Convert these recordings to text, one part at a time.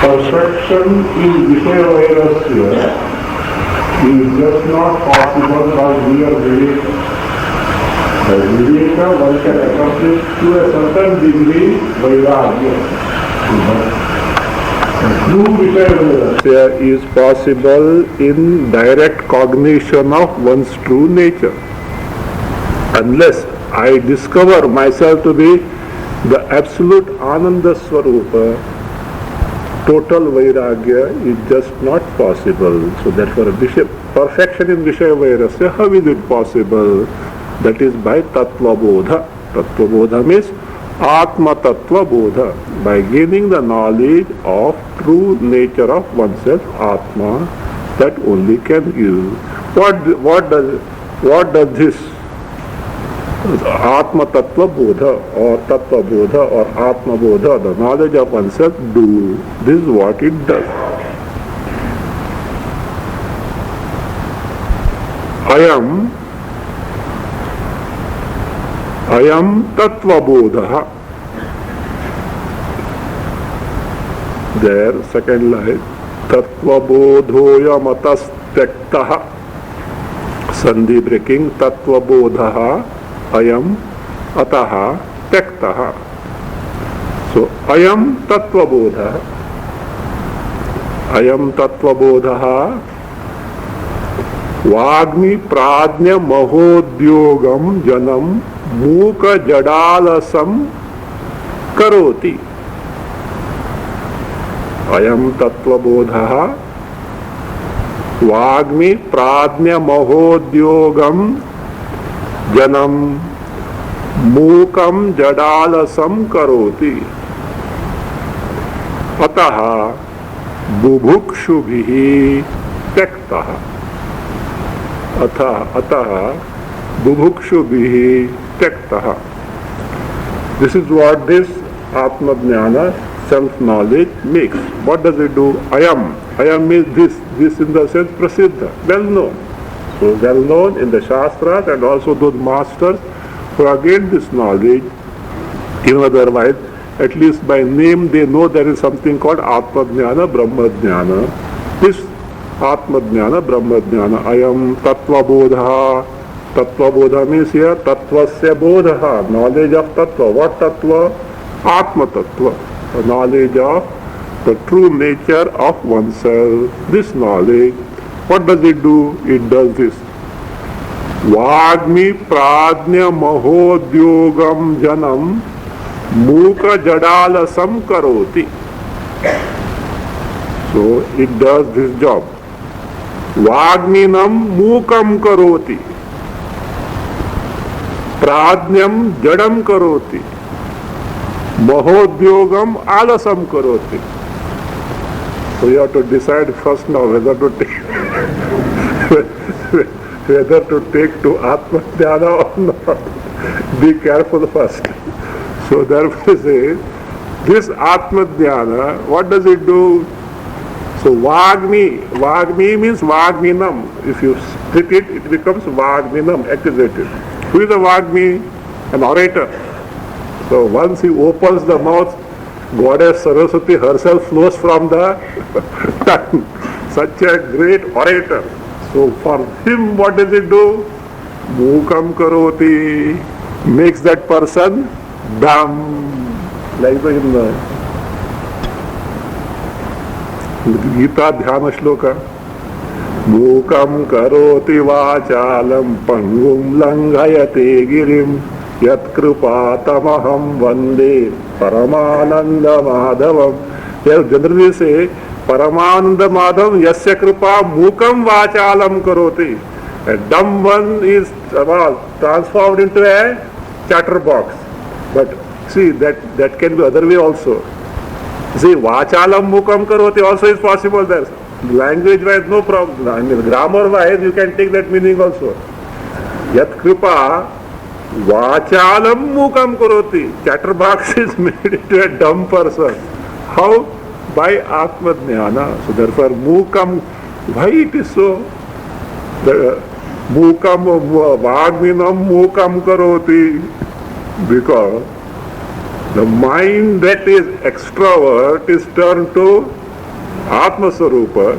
Perfection in Vishaya Vairagya is just not possible by mere Viveka. By Viveka one can accomplish to a certain degree vairagya. True Vishaya Vairagya is possible in direct cognition of one's true nature. Unless I discover myself to be the absolute Ananda Swarupa, total vairagya is just not possible. So therefore perfection in Vishaya Vairagya, how is it possible? That is by Tattva Bodha. Tattva Bodha means Atma Tattva Bodha, by gaining the knowledge of true nature of oneself, Atma, that only can give. What does this Atma Tattva Bodha or Tattva Bodha or Atma Bodha, the knowledge of oneself, do? This is what it does. Ayam Tattva Bodha. There, second line. Tattva Bodhoyam Atastektaha. Sandhi breaking. Tattva Bodha. Ayam ataha tektaha. So ayam tattva bodha. Ayam tattva bodha Vagmi pradnya mahodyogam janam muka jadalasam karoti. Ayam tattva bodha वाग्मी प्राज्ञ महोद्योगम जनम मूकम जडालसम करोति अतः बुभुक्षुभिः त्यक्तः अतः बुभुक्षुभिः त्यक्तः. This is what this Atma Jnana, self-knowledge, makes. What does it do? Ayam means this in the sense prasiddha, well known. So well known in the Shastras, and also those masters who have gained this knowledge, even otherwise, at least by name they know there is something called Atma Jnana, Brahma Jnana. This Atma Jnana, Brahma Jnana, Ayam Tattva Bodha. Tattva Bodha means here Tattvasya Bodha, knowledge of Tattva. What Tattva? Atma Tattva, the knowledge of the true nature of oneself. This knowledge, what does it do? It does this. Vagmi Prajna Mahodyogam Janam Muka Jadalasam Karoti. So it does this job. Vagminam Mukam Karoti. Prajnam Jadam Karoti. Mahodyogam Alasam Karoti. So you have to decide first now whether to take to Atma Jnana or not. Be careful first. So therefore say, this Atma Jnana, what does it do? So Vagmi means Vagminam. If you split it, it becomes Vagminam, accusative. Who is a Vagmi? An orator. So once he opens the mouth, Goddess Saraswati herself flows from the tongue. Such a great orator. So for him, what does it do? Mukam Karoti, makes that person dumb. Like in the Gita Dhyana Shloka. Mukam Karoti Vachalam Pangum Langhayate Girim Yat Kripatamaham Vande Paramananda Madhavam. They generally say Paramananda Madhavam Yasya Kripa Mukam Vachalam Karoti. A dumb one is transformed into a chatterbox. But see, that can be other way also. See, Vachalam Mukam Karoti also is possible there. Language wise, no problem. I mean, grammar wise, you can take that meaning also. Yat Kripa Vachalam Mukam Karoti. Chatterbox is made into a dumb person. How? By Atma Jnana. So therefore, Mukam, why it is so? The Mukam Vagminam Mukam Karoti. Because the mind that is extrovert is turned to Atma Sarupa.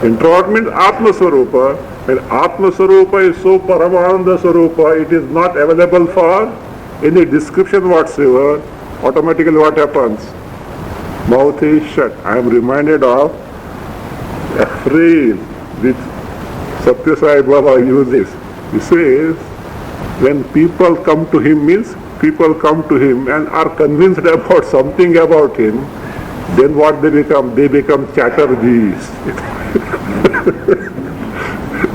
Introvert means Atma Sarupa. And Atma Sarupa is so Paramananda Sarupa, it is not available for any description whatsoever. Automatically what happens? Mouth is shut. I am reminded of a phrase which Satya Sai Baba uses. He says, when people come to him, means people come to him and are convinced about something about him, then what they become? They become chatterjees.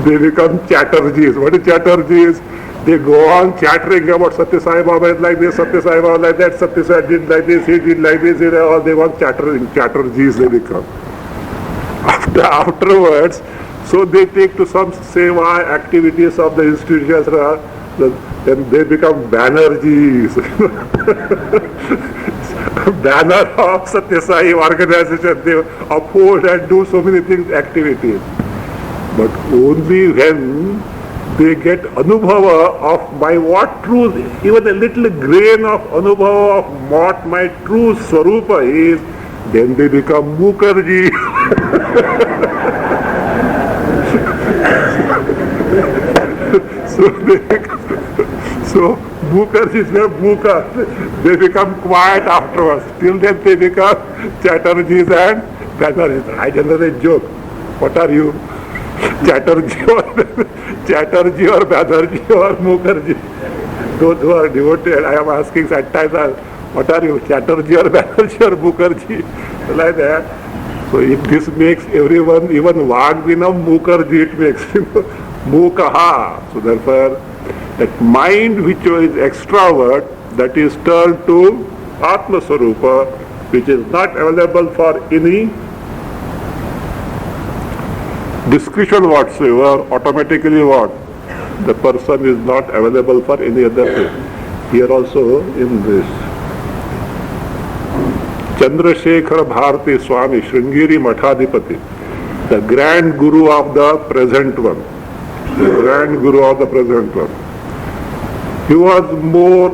They become chatterjees. What is chatterjees? They go on chattering about Satya Sai Baba is like this, Satya Sai Baba like that, Satya Sai did like this, he did like this, all they want chattering, chatterjees they become. Afterwards, so they take to some seva activities of the institutions, then they become Banerjees. Banner of Satya Sai organization, they uphold and do so many things, activities. But only when they get anubhava of my what truth, even a little grain of anubhava of what my true swarupa is, then they become Mukherjee. So Mukherjee is not Mukha. They become quiet afterwards. Till then they become Chatterjees and Banerjees. I generally joke. What are you? Chatterjee or Banerjee or Mukherjee? Those who are devoted, I am asking at times, what are you? Chatterjee or Banerjee or Mukherjee? Like that. So if this makes everyone, even Vagvinam Mukarji, it makes Mukaha. So therefore, that mind which is extrovert, that is turned to Atma Swarupa, which is not available for any discussion whatsoever, automatically what? The person is not available for any other thing. Here also in this Chandrasekhara Bharati Swami, Sringeri Mathadipati, the grand guru of the present one, he was more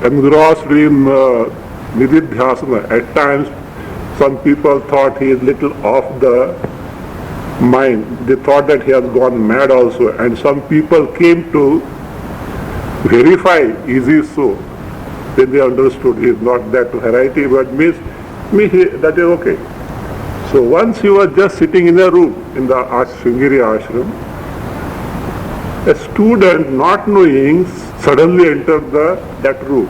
engrossed in nididhyasana. At times, some people thought he is little off the mind. They thought that he has gone mad also, and some people came to verify, is he so? Then they understood he is not that variety, but that is okay. So once he was just sitting in a room in the Sringeri ashram, a student, not knowing, suddenly entered that room.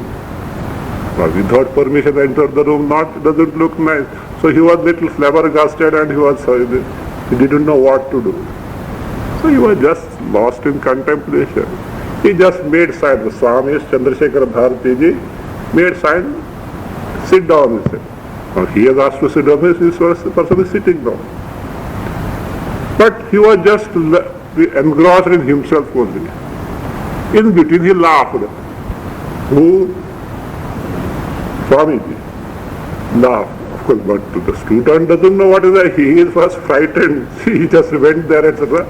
Without permission entered the room, doesn't look nice. So he was little flabbergasted, and he didn't know what to do. So he was just lost in contemplation. He just made sign. The Swami, Chandrasekhara Bharati ji, made sign, sit down, he said. Now he has asked to sit down, this person is sitting down. But he was just engrossed in himself only. In between he laughed. Who? Swami ji laughed. Of course, but the student doesn't know what is that. He was frightened. He just went there, etc.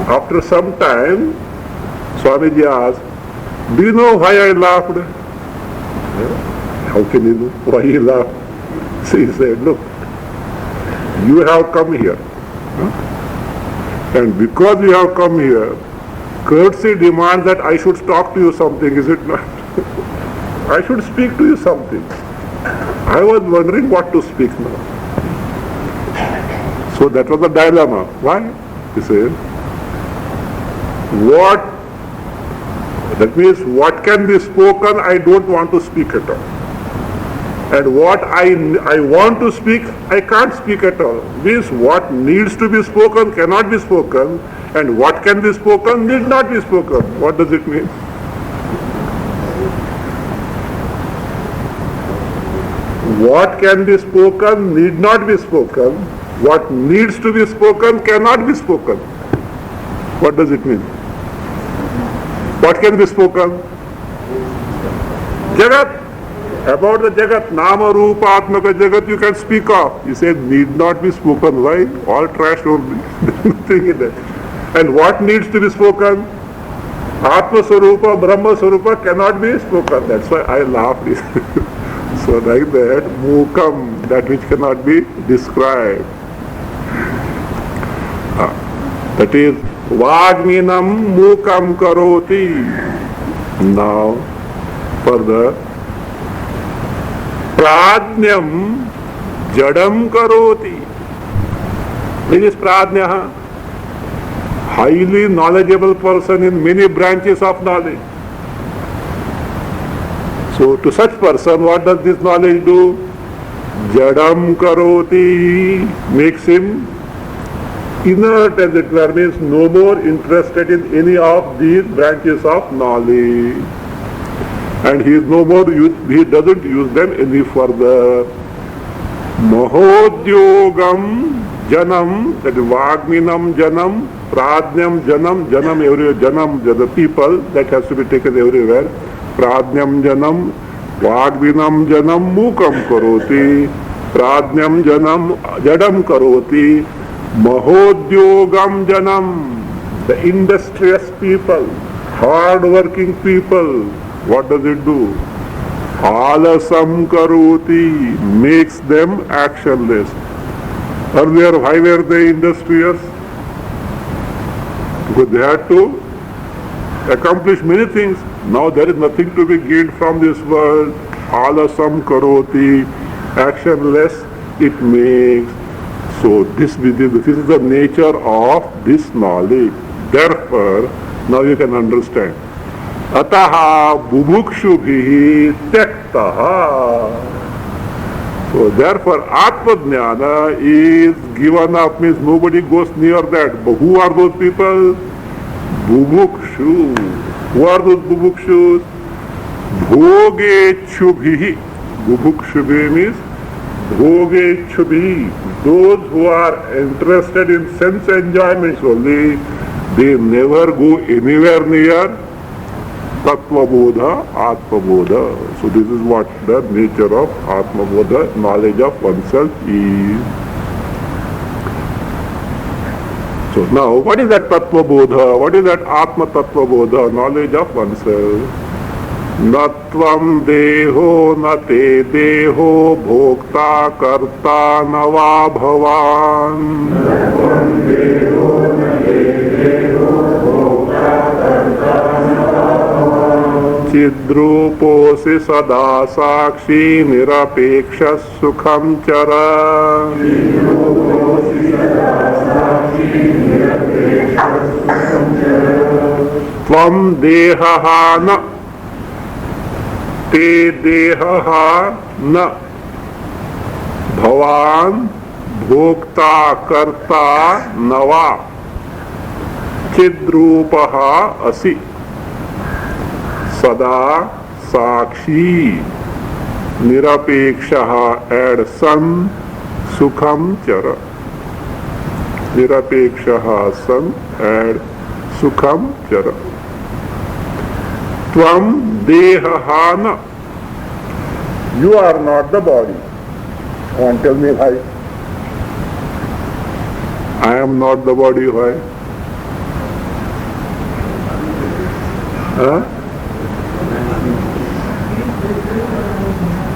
After some time, Swamiji asked, do you know why I laughed? How can you know why he laughed? So he said, look, you have come here. And because you have come here, courtesy demands that I should talk to you something, is it not? I should speak to you something. I was wondering what to speak now. So that was the dilemma. Why? He said, that means what can be spoken, I don't want to speak at all. And what I want to speak, I can't speak at all. Means what needs to be spoken cannot be spoken, and what can be spoken need not be spoken. What does it mean? What can be spoken need not be spoken. What needs to be spoken cannot be spoken. What does it mean? What can be spoken? Jagat. About the Jagat, Nama, Rupa, Atmaka Jagat, you can speak of. He said, need not be spoken. Why? All trash only. Nothing in that. And what needs to be spoken? Atma Swarupa, Brahma Swarupa cannot be spoken. That's why I laughed. So like that, Mukam, that which cannot be described. That is, Vagminam Mukam Karoti. Now, further, Pradnyam Jadam Karoti. This is Pradnyaha, highly knowledgeable person in many branches of knowledge. So to such person, what does this knowledge do? Jadam Karoti, makes him inert, as it were, means no more interested in any of these branches of knowledge. And he is no more he doesn't use them any further. Mahodyogam Janam, that is Vagminam Janam, Pradnyam Janam everywhere, Janam, the people, that has to be taken everywhere. Pradnyam Janam, Vagminam Janam, Mukam Karoti, Pradnyam Janam, Jadam Karoti, Mahodyogam Janam, the industrious people, hard-working people. What does it do? Alasam Karoti, makes them actionless. Earlier, why were they industrious? Because they had to accomplish many things. Now there is nothing to be gained from this world. Alasam Karoti, actionless it makes. So this is the nature of this knowledge. Therefore, now you can understand. Ataha bubukshubhihi tektaha. So therefore Atma-jnana is given up, means nobody goes near that. But who are those people? Bubukshus. Who are those bubukshus? Bhogechubhi. Bubukshubhi means Bhogechubhi. Those who are interested in sense enjoyments only, they never go anywhere near Tattva-bodha, Atma-bodha. So this is what the nature of Atma-bodha, knowledge of oneself is. So now, what is that Tattva-bodha? What is that Atma-Tattva-bodha, knowledge of oneself? Natvam deho nate deho bhokta karta nava bhavan. Natvam deho nate deho bhokta karta nava bhavan. Chidruposi sada sakshi nirapekshas sukham chara. Chidruposi sada sakshi nirapekshas sukham chara. Tvam dehahana te deha na bhavan bhokta karta nava chidrupaha asi sada sakshi nirapekshaha add san sukham chara. Nirapekshaha san add sukham chara. Tvam dehahana. You are not the body. Come on, tell me why. I am not the body, why? Huh?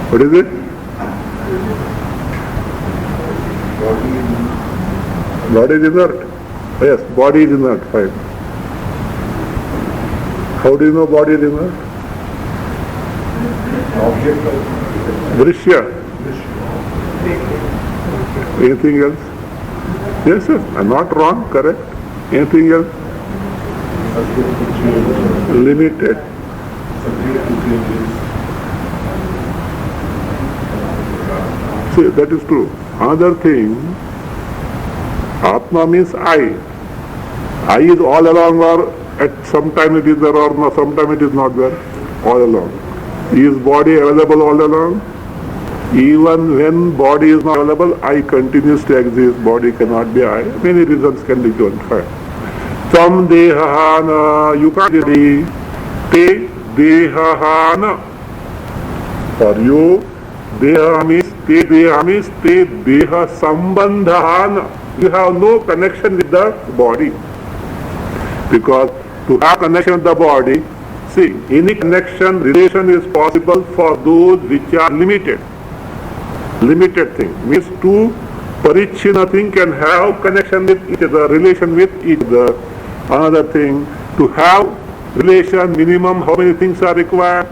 What is it? Body is inert. Yes, body is inert, fine. How do you know body is inert? Drishya. Anything else? Yes, sir. I'm not wrong, correct. Anything else? Limited. See, that is true. Another thing, Atma means I. I is all along, or at some time it is there, or no, sometime it is not there, all along. Is body available all along? Even when body is not available, I continues to exist. Body cannot be I. Many reasons can be given. Tam dehahana, you can't be. Te dehahana. For you, deha means te deha sambandhana. You have no connection with the body. Because to have connection with the body, see, any connection, relation is possible for those which are limited. Limited thing means two parichina thing can have connection with each other, relation with each other. Another thing, to have relation, minimum how many things are required?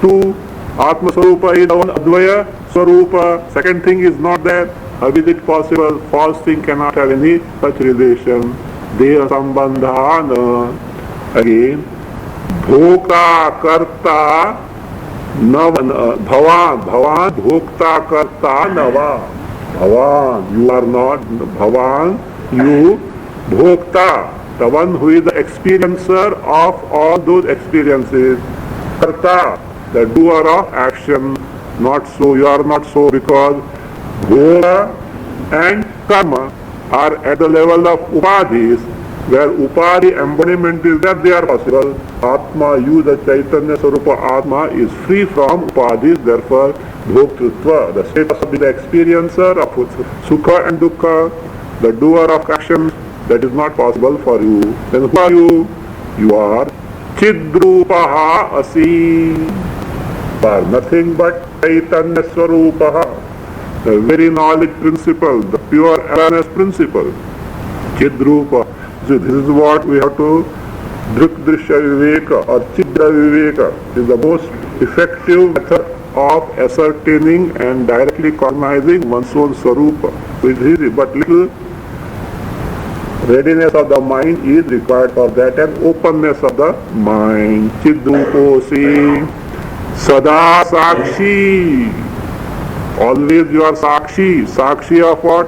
Two, Atma Swarupa is one Advaya Swarupa. Second thing is not there. How is it possible? False thing cannot have any such relation. Deha sambandhana. Again, bhokta karta nava bhavan. Bhavan bhokta karta nava. Bhavan, you are not bhavan, you bhokta, the one who is the experiencer of all those experiences. Karta, the doer of action. Not so, you are not so, because bhoga and karma are at the level of upadhis, where upadhi embodiment is that they are possible. Atma, you, the Chaitanya Swarupa Atma, is free from upadhis, therefore bhoktritva, the status of the experiencer of sukha and dukkha, the doer of action, that is not possible for you. Then who are you? You are chidrupaha asi, are nothing but Chaitanya Swarupaha, the very knowledge principle, the pure awareness principle. Chidrupa. So this is what we have to drikdrishya viveka or chidra viveka is the most effective method of ascertaining and directly cognizing one's own Swarupa. So it is easy, but little readiness of the mind is required for that, and openness of the mind. Chidruposi sada sakshi. Always you are Sakshi of what?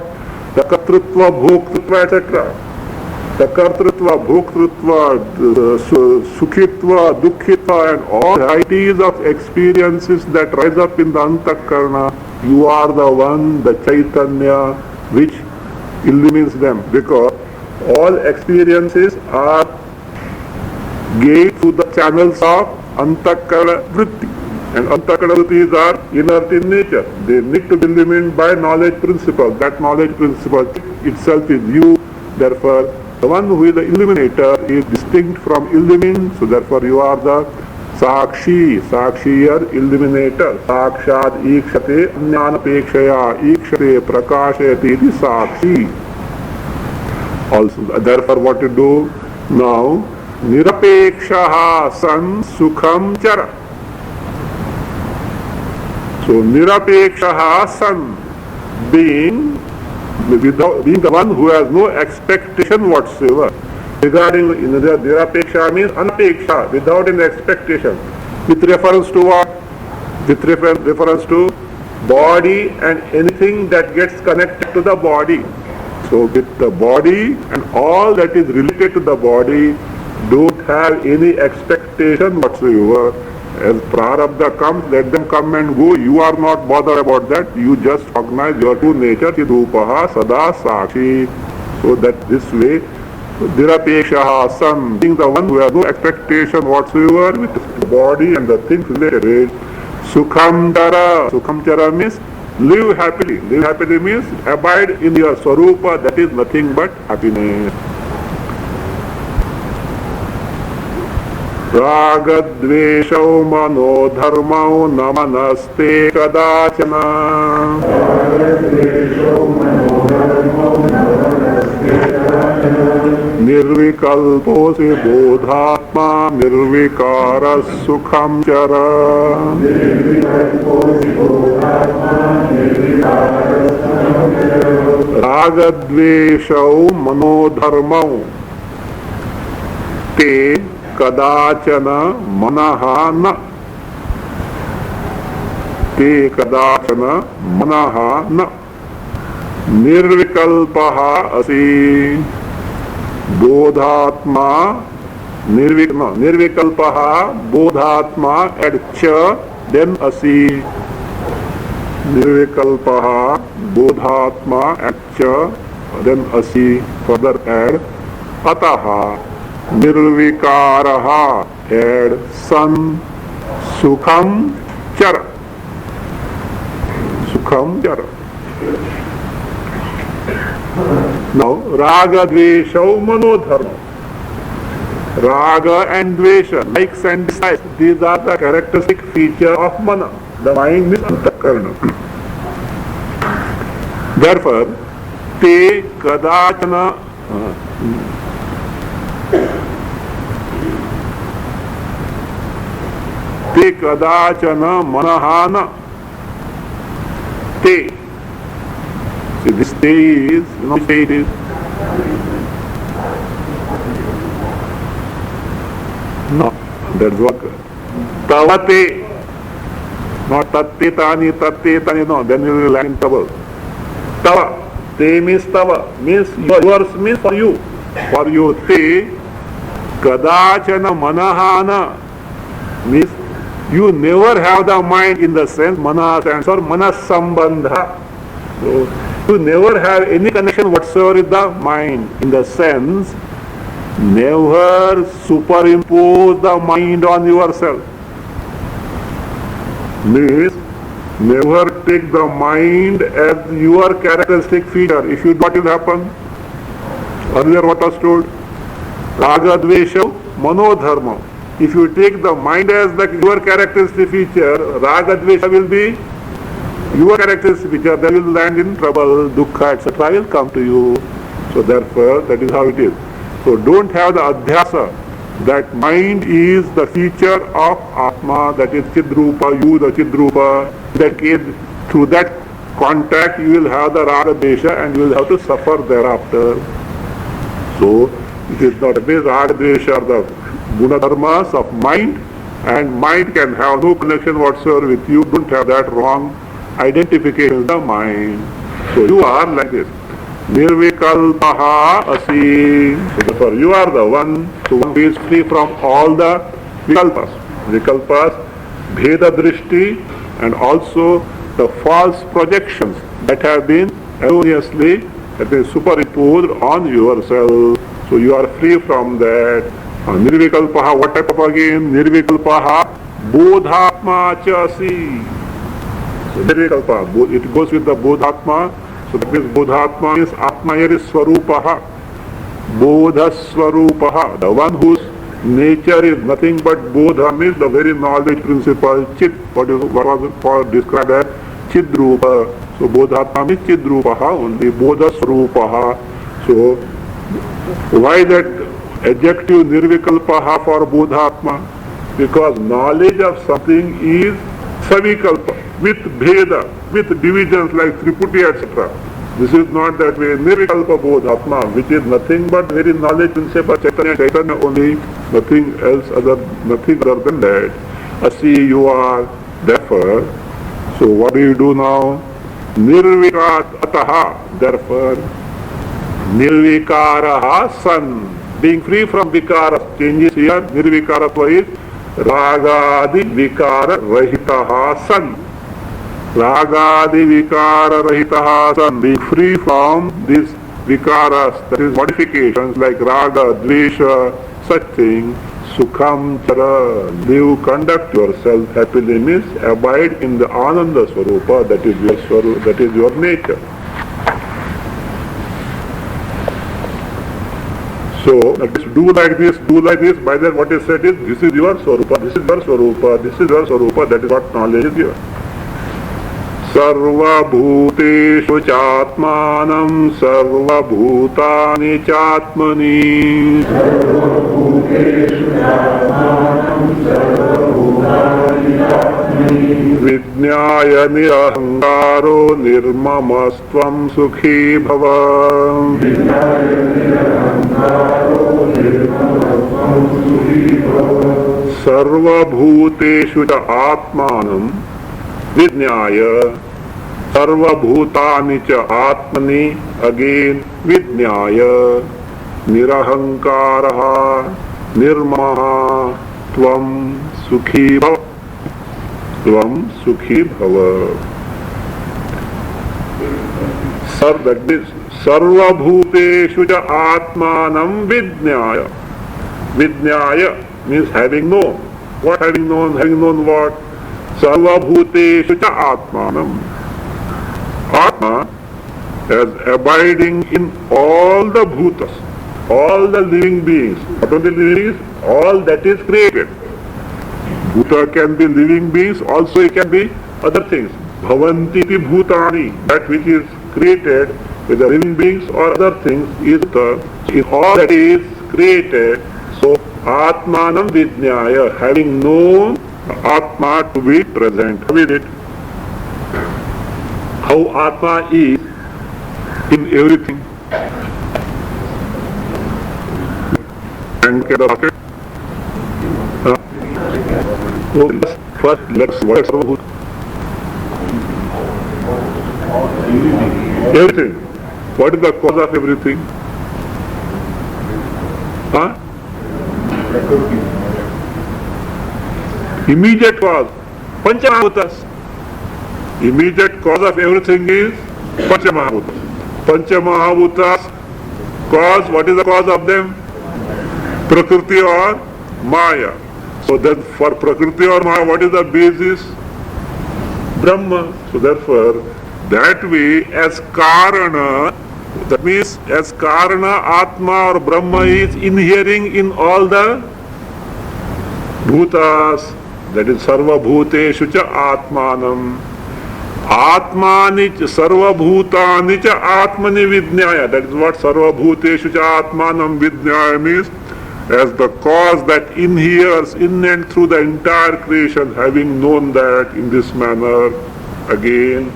The Kartrutva, Bhoktritva, etc. The Kartrutva, Bhoktritva, Sukhitva, Dukhitva, and all varieties of experiences that rise up in the Antakarna, you are the one, the Chaitanya, which illumines them, because all experiences are gained through the channels of Antakarna Vritti. And Antakarna Vrittis are inert in nature. They need to be illumined by knowledge principle. That knowledge principle itself is you. Therefore, the one who is the illuminator is distinct from illumined. So therefore you are the Sakshi, Sakshiyar illuminator. Sakshat ikshate jnanapekshaya ikshate prakashayati iti Sakshi. Also, therefore what you do now, nirapekshaha san sukham chara. So nirapekshaha san, being the one who has no expectation whatsoever. Regarding nirapeksha means anapeksha, without any expectation. With reference to what? With reference to body and anything that gets connected to the body. So with the body and all that is related to the body, don't have any expectation whatsoever. As prarabdha comes, let them come and go. You are not bothered about that. You just recognize your true nature, chidupaha sada sakshi. So that this way, nirapekshaha san, being the one who has no expectation whatsoever with the body and the things related to it. Sukham chara. Sukham chara means live happily. Live happily means abide in your swarupa, that is nothing but happiness. Ragadveshau mano dharmau namanaste kadachana. Nirvikalposi bodhatma nirvikara sukham chara. Ragadveshau mano dharmau te kadachana manahana. Te kadachana manahana. Nirvikalpaha asi. Bodhatma nirvikalpaha bodhatma add cha, then asi. Nirvikalpaha bodhatma add cha, then asi. Further add ataha. Nirvikaraha add san. Sukham chara. Sukham chara. Now, raga dveshau manodharma. Raga and dvesha, likes and dislikes, these are the characteristic feature of mana. The mind is antakarna. Therefore, te kadachana te kadachana manahana. Te. See, this te is, te it is. No, that's what. Tavate. Not tatte tani, no, then you will land in trouble. Tava. Te means tava. Means yours means for you. For you, te. Kadachana manahana. Means you never have the mind in the sense, mana stands for manas sambandha. So, you never have any connection whatsoever with the mind, in the sense, never superimpose the mind on yourself. Means, never take the mind as your characteristic feature. If you do, what will happen? Earlier what was told? Raga dvesha manodharma. If you take the mind as your characteristic feature, raga dvesha will be your characteristic feature, then you will land in trouble, dukkha, etc. will come to you. So therefore, that is how it is. So don't have the adhyasa that mind is the feature of Atma, that is Chidrupa, you the Chidrupa. In that case, through that contact you will have the raga dvesha and you will have to suffer thereafter. So it is not this raga dvesha are the guna dharmas of mind, and mind can have no connection whatsoever with you. Don't have that wrong. identification of the mind. So you are like this. Nirvikalpaha asi. So therefore you are the one who is free from all the vikalpas. Vikalpas, bheda drishti, and also the false projections that have been erroneously superimposed on yourself. So you are free from that. Nirvikalpaha, what type of again? Nirvikalpaha, bodhatma chasi. So nirvikalpaha, it goes with the bodhatma. So that means bodhatma means atma here is swarupaha. Bodhaswarupaha, the one whose nature is nothing but bodha means the very knowledge principle, chit, what was described as chidrupa. So bodhatma means chidrupaha only, bodhaswarupaha. So why that adjective nirvikalpaha for bodhatma? Because knowledge of something is savikalpa, with bheda, with divisions like triputi, etc. This is not that way. Nirvikalpa bodhatma, which is nothing but very knowledge principle, Chaitanya only, nothing else nothing other than that. Asi, you are, therefore. So what do you do now? Nirvikat ataha, therefore. Nirvikaraha san, being free from vikara, changes here. Nirvikaratva is ragadi vikara rahitaha san. Ragadi vikara rahitaha san, being free from these vikaras, that is modifications like raga, dvesha, such things. Sukham chara, live, conduct yourself happily means abide in the ananda swarupa, that is your swarupa, that is your nature. So do like this, by that what is said is, this is your swarupa, this is your swarupa, this is your swarupa, that is what knowledge is here. Sarva bhuteshu chatmanam sarva bhutani chatmani vidnyaya nirahankaro nirmamastvam sukhi bhava. Sarva bhuteshu atmanam vidnyaya sarva bhutani cha atmani, again vidnyaya nirahankaraha nirmaha tvam sukhi bhava. Tvam sukhi bhava. That means sarva bhuteshu cha atmanam vidnyaya. Vidnyaya means having known. What having known? Having known what? Sarva bhuteshu cha atmanam. Atma as abiding in all the bhutas, all the living beings. Not only living beings, all that is created. Bhuta can be living beings, also it can be other things. Bhavanti pi bhutani, that which is created, whether living beings or other things, is all that is created. So atmanam vidnyaya, having known Atma to be present with it. How Atma is in everything. And get the bucket. First, let's what is Sarvabhut? Everything. What is the cause of everything? Huh? Immediate cause, Panchamahabutas. Immediate cause of everything is Panchamahabutas. Panchamahabutas cause, what is the cause of them? Prakriti or Maya. So then for Prakriti or Maya, what is the basis? Brahma. So therefore, that way as Karana, that means as Karana, Atma or Brahma is inhering in all the bhutas. That is sarva bhuteshu cha atmanam. Atmani cha sarva bhutani cha atmani vidnyaya. That is what sarva bhuteshu cha atmanam vidnyaya means. As the cause that inheres in and through the entire creation, having known that in this manner, again,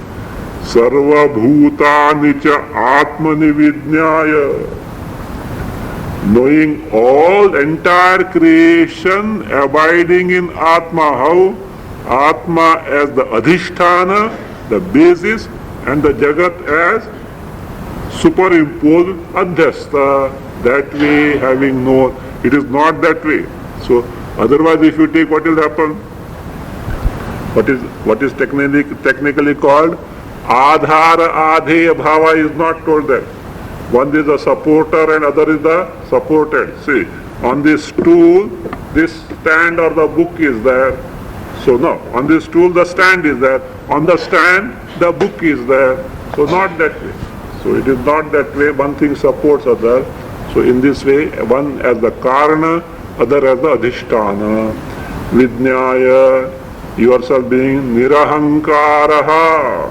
sarva bhutani cha atmani vidnyaya. Knowing all entire creation abiding in Atma. How? Atma as the adhisthana the basis, and the Jagat as superimposed adhyastha. That way, having known, it is not that way. So, otherwise, if you take, what will happen? What is technically called adhara adheya bhava is not told that. One is the supporter and other is the supported. See, on this stool, this stand or the book is there. So no, on this stool the stand is there. On the stand, the book is there. So not that way. So it is not that way. One thing supports other. So in this way, one as the karana, other as the adhisthana. Vidnyaya, yourself being nirahankaraha.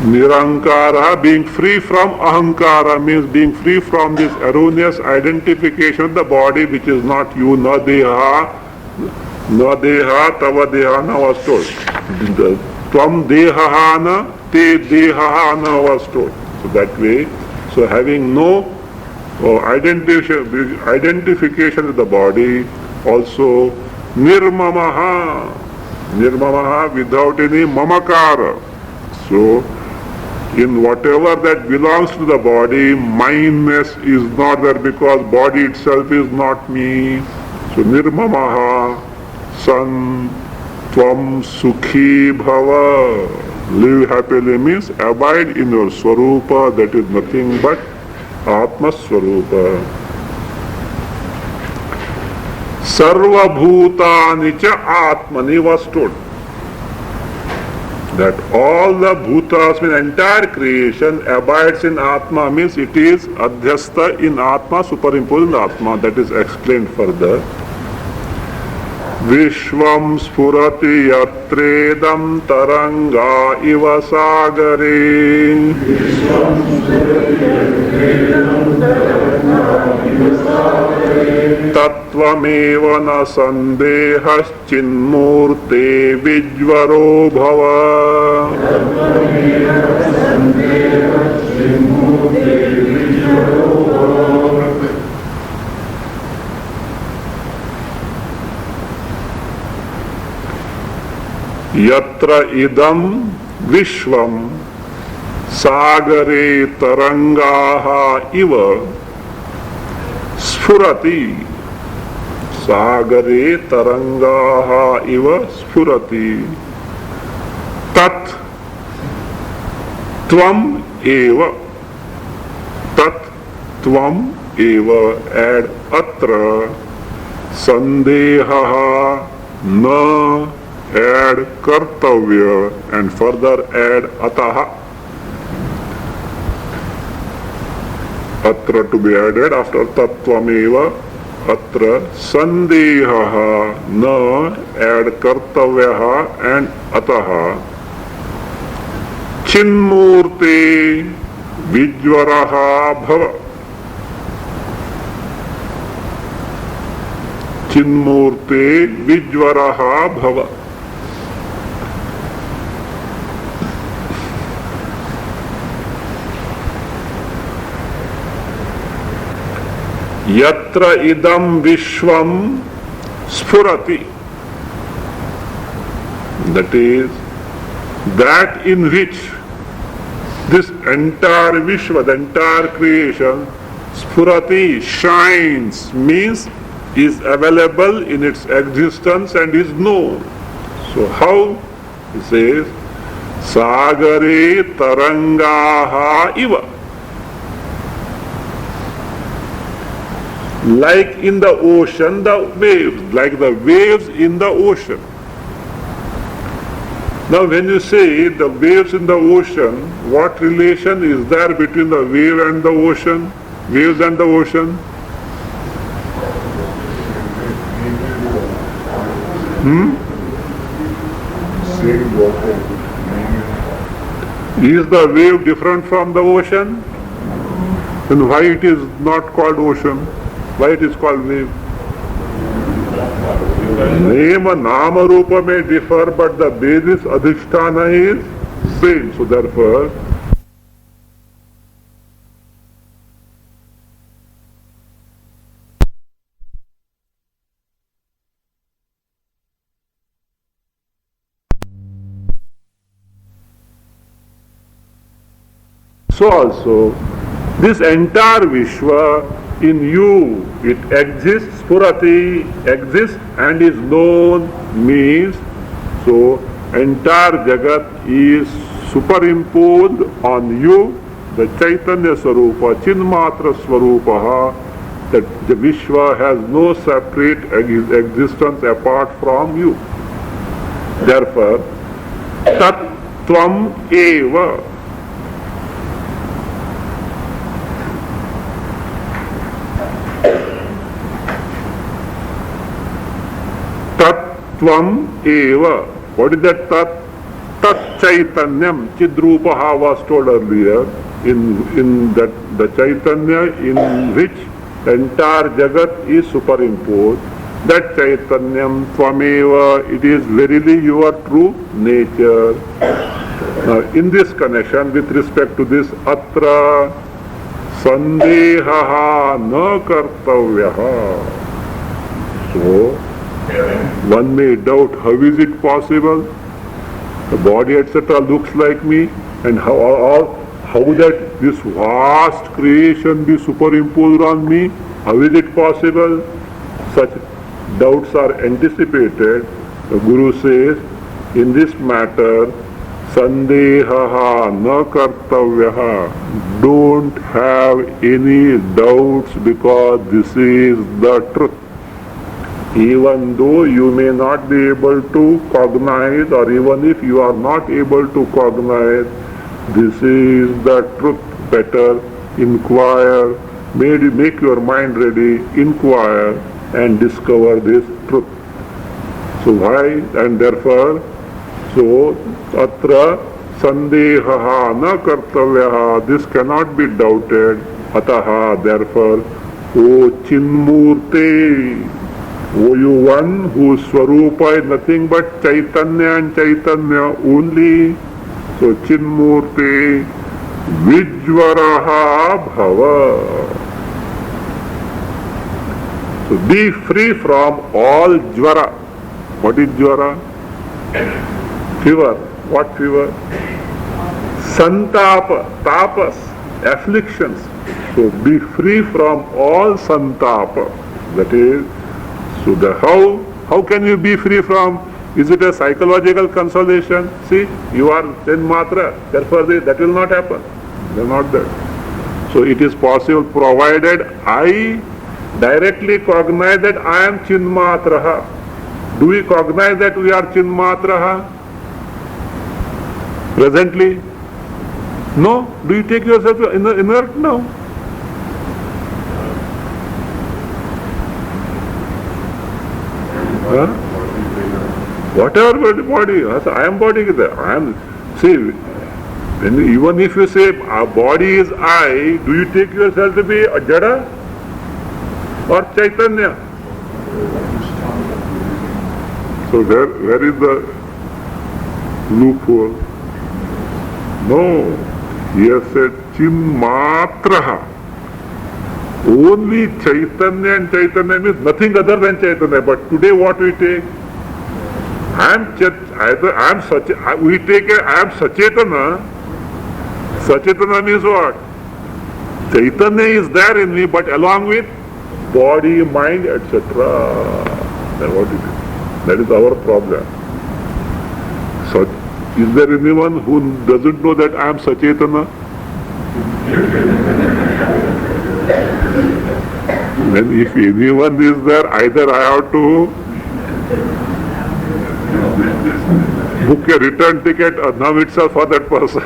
Nirankara, being free from ahankara, means being free from this erroneous identification of the body which is not you, na deha, tava dehana was told. Tvam dehahana, te dehahana was told. So that way, so having no identification with the body, also nirmamaha, without any mamakara. So, in whatever that belongs to the body, mindness is not there because body itself is not me. So nirmamaha, san, tvam sukhi bhava. Live happily means abide in your swarupa, that is nothing but Atma swarupa. Sarva bhutani cha atmani was told. That all the bhutas, mean entire creation, abides in Atma, means it is adhyastha in Atma, superimposed in Atma. That is explained further. Vishvam spurati yatredam taranga iva sagare. Tattvameva na sandehas chinmurte vijvaro bhava. Yatra idam vishvam sagare tarangaha iva sphurati. Sagare tarangaha iva sphurati. Tat tvam eva. Tat tvam eva. Add atra. Sandehaha na. Add kartavya and further add ataha. Atra to be added after tattvameva. Atra sandehaha na. Add kartavyaha and ataha. Chinmurte vijvaraha bhava. Chinmurte vijvaraha bhava. Yatra idam vishvam sphurati. That is, that in which this entire Vishwa, the entire creation, sphurati, shines, means is available in its existence and is known. So how? He says, sagare tarangaha iva. Like in the ocean, the waves, like the waves in the ocean. Now when you say the waves in the ocean, what relation is there between the wave and the ocean? Waves and the ocean? Is the wave different from the ocean? Then why it is not called ocean? Why it is called wave? Name and nama rupa may differ, but the basis adhisthana is same. So therefore, So also, this entire Vishwa in you, it exists, Spurati exists and is known, means, so entire Jagat is superimposed on you, the Chaitanya Swarupa, Chinmatra Swarupa, that the Vishwa has no separate existence apart from you. Therefore, Tat Tvam Eva. Tat Tvam Eva. What is that Tat? Tat Chaitanyam. Chidrupaha was told earlier. In that the Chaitanya in which the entire Jagat is superimposed. That Chaitanyam Tvameva, it is verily your true nature. Now, in this connection, with respect to this Atra Sandehaha na kartavyaha. So, one may doubt how is it possible? The body etc. looks like me, and how that this vast creation be superimposed on me? How is it possible? Such doubts are anticipated. The Guru says, in this matter, Sandehaha na kartavyaha. Don't have any doubts because this is the truth. Even though you may not be able to cognize, or even if you are not able to cognize, this is the truth. Better inquire, make your mind ready, inquire and discover this truth. So why? And therefore, so atra sandehaha na kartavyaha, this cannot be doubted. Ataha, therefore, O Chinmurte, O you one whose Swarupa is nothing but Chaitanya and Chaitanya only. So Chinmurte Vijvaraha Bhava. So be free from all jvara. What is jvara? Fever. What fever? Santapa, tapas, afflictions. So be free from all santapa. That is, so the how can you be free from? Is it a psychological consolation? See, you are Chinmatra, therefore that will not happen. They are not that. So it is possible provided I directly cognize that I am Chinmatraha. Do we cognize that we are Chinmatraha? Presently? No? Do you take yourself inert? No. Huh? Whatever body, I am body is there. I am, see, even if you say our body is I, do you take yourself to be a Jada or Chaitanya? So where is the loophole? No, he has said Chinmatraha. Only Chaitanya, and Chaitanya means nothing other than Chaitanya. But today what we take? We take I am Sachetana. Sachetana means what? Chaitanya is there in me, but along with body, mind, etc. That's what it is. That is our problem. So, is there anyone who doesn't know that I am Sachetana? Then if anyone is there, either I have to book a return ticket now itself for that person.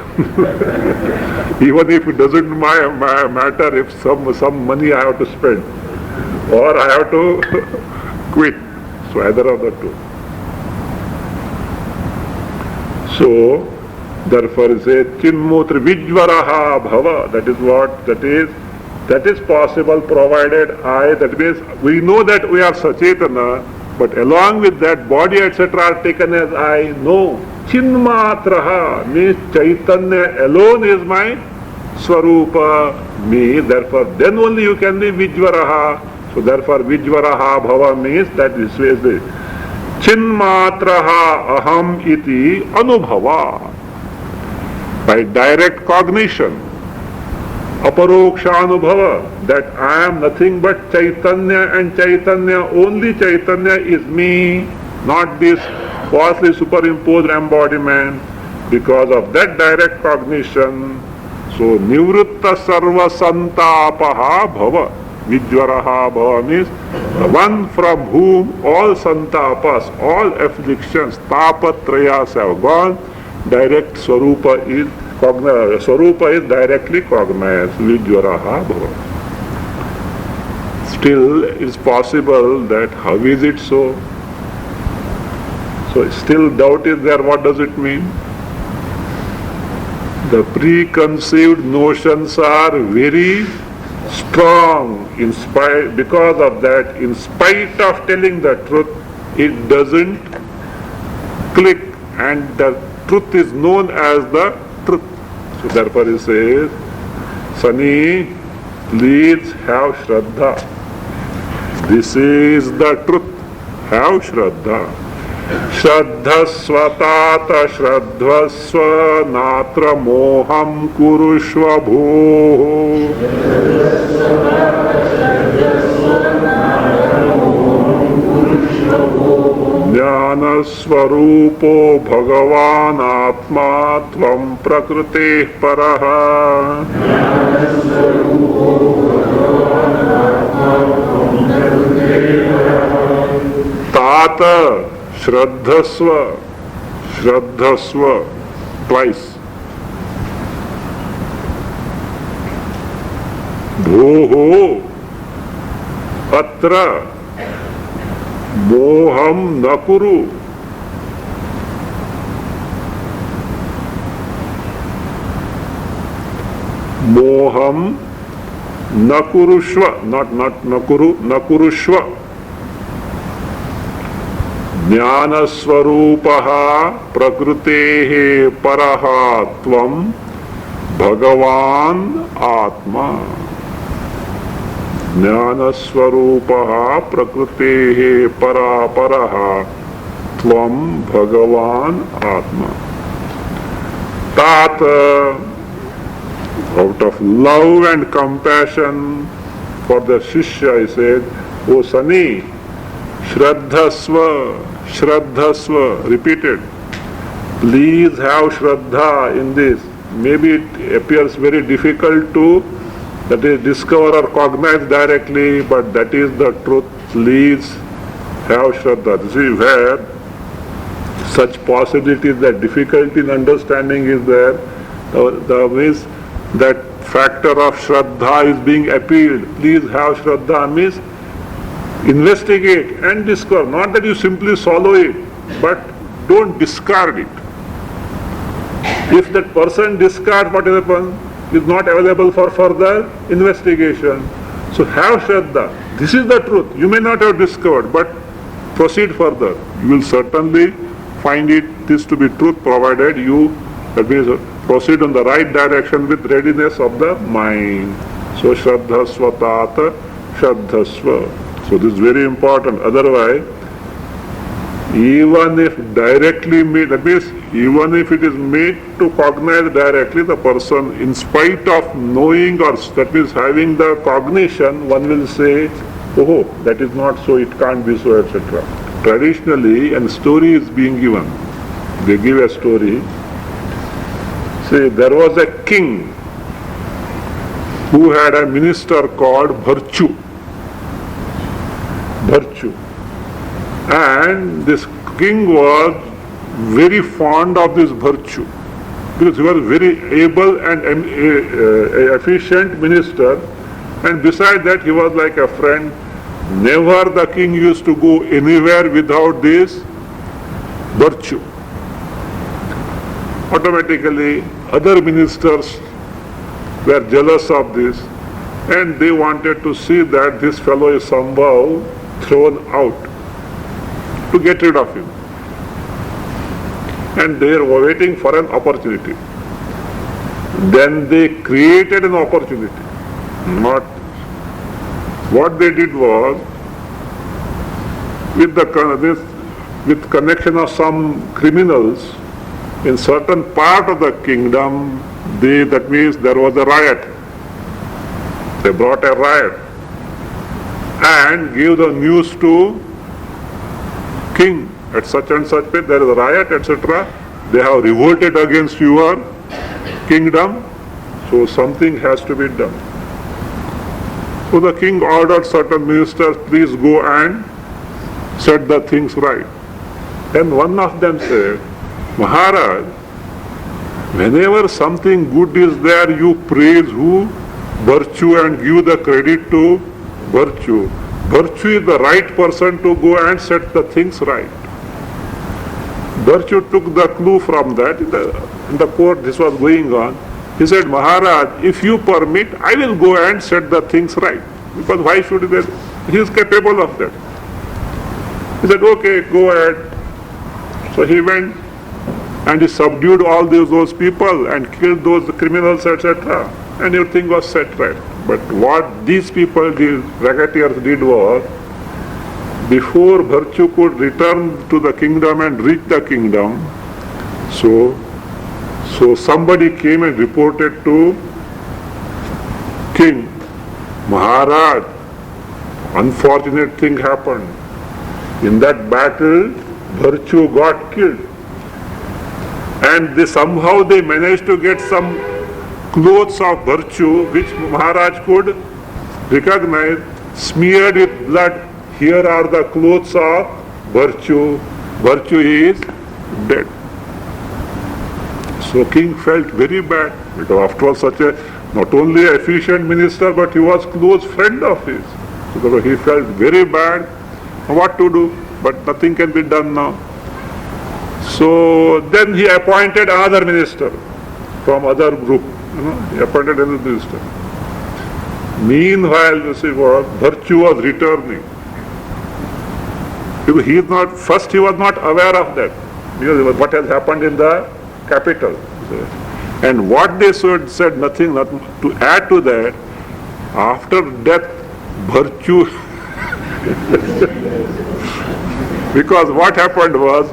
Even if it doesn't matter if some money I have to spend, or I have to quit. So either of the two. So therefore say Chinmutra Vijvaraha Bhava. That is what that is possible provided that means we know that we are Sachetana, but along with that body etc. are taken as I. No. Chinmatraha means Chaitanya alone is my Swarupa, me. Therefore then only you can be Vijvaraha. So therefore Vijvaraha Bhava means that this way is the Chinmatraha aham iti anubhava. By direct cognition. aparokshanubhava, that I am nothing but Chaitanya, and Chaitanya, only Chaitanya is me, not this falsely superimposed embodiment. Because of that direct cognition, so nivritta sarva santapaha bhava, vijvaraha bhava means the one from whom all santapas, all afflictions, tapatrayas have gone, direct swarupa is cognized, swarupa is directly cognized, vijvaraha bhava. Still it is possible that how is it so? So still doubt is there, what does it mean? The preconceived notions are very strong. Because of that, in spite of telling the truth, it doesn't click, and the truth is known as the truth. So therefore he says, Sunny, please have shraddha. This is the truth. Have shraddha. Shraddhasvatata shraddhasva natra moham kurushva bhoho. Jnana svarupo bhagavan atma tvam prakriti paraha. Tata Shraddhasva, Shraddhasva, twice. Bhoho, atra, moham nakuru. Moham nakurushva, not nakuru, nakurushva. Jnanasvarupaha prakrutehe paraha tvam bhagavan atma. Jnanasvarupaha prakrutehe paraha tvam bhagavan atma. Tat, out of love and compassion for the Shishya, he said, O Sunny, Shraddhasva, Shraddhasva, repeated. Please have Shraddha in this. Maybe it appears very difficult to, that is, discover or cognize directly, but that is the truth. Please have Shraddha. This is where such possibilities, that difficulty in understanding is there. The means that factor of Shraddha is being appealed. Please have Shraddha means investigate and discover. Not that you simply swallow it, but don't discard it. If that person discards what is not available for further investigation. So have Shraddha. This is the truth. You may not have discovered, but proceed further. You will certainly find this to be truth, provided you, that means, proceed in the right direction with readiness of the mind. So Shraddhasva tata Shraddhasva. So this is very important. Otherwise, even if directly made, that means even if it is made to cognize directly, the person, in spite of knowing, or that means having the cognition, one will say, oh, that is not so, it can't be so, etc. Traditionally, a story is being given. They give a story. Say, there was a king who had a minister called Virtue. And this king was very fond of this Virtue, because he was very able and efficient minister, and besides that he was like a friend. Never the king used to go anywhere without this Virtue. Automatically other ministers were jealous of this, and they wanted to see that this fellow is somehow thrown out, to get rid of him. And they were waiting for an opportunity. Then they created an opportunity. What they did was, with connection of some criminals in certain part of the kingdom, that means there was a riot. They brought a riot and gave the news to king at such and such place, there is a riot, etc. They have revolted against your kingdom, so something has to be done. So the king ordered certain ministers, please go and set the things right. Then one of them said, Maharaj, whenever something good is there, you praise who? Virtue, and give the credit to virtue. Virtue is the right person to go and set the things right. Virtue took the clue from that. In the court this was going on. He said, Maharaj, if you permit, I will go and set the things right. Because why should he is capable of that. He said, okay, go ahead. So he went and he subdued all those people and killed those criminals, etc. And everything was set right. But what these people did, racketeers did was, before virtue could return to the kingdom and reach the kingdom, so somebody came and reported to king, Maharaj, unfortunate thing happened. In that battle, virtue got killed. And somehow they managed to get some clothes of virtue which Maharaj could recognize, smeared with blood. Here are the clothes of virtue. Virtue is dead. So king felt very bad, because after all such a not only efficient minister, but he was close friend of his. So he felt very bad. What to do? But nothing can be done now. So then he appointed another minister from other group. He appointed another minister. Meanwhile, you see what? Virtue was returning. He was not aware of that. Because what has happened in the capital. And what they said nothing to add to that, after death, virtue. Because what happened was,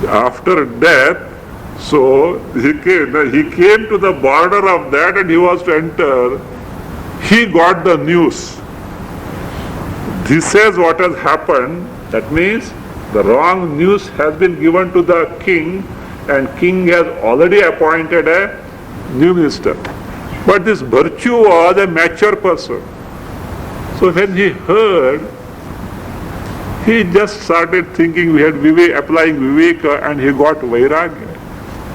after death, so he came to the border of that and he was to enter. He got the news. This is what has happened. That means the wrong news has been given to the king, and king has already appointed a new minister. But this virtue was a mature person. So when he heard, he just started thinking, we had applying viveka, and he got vairagya.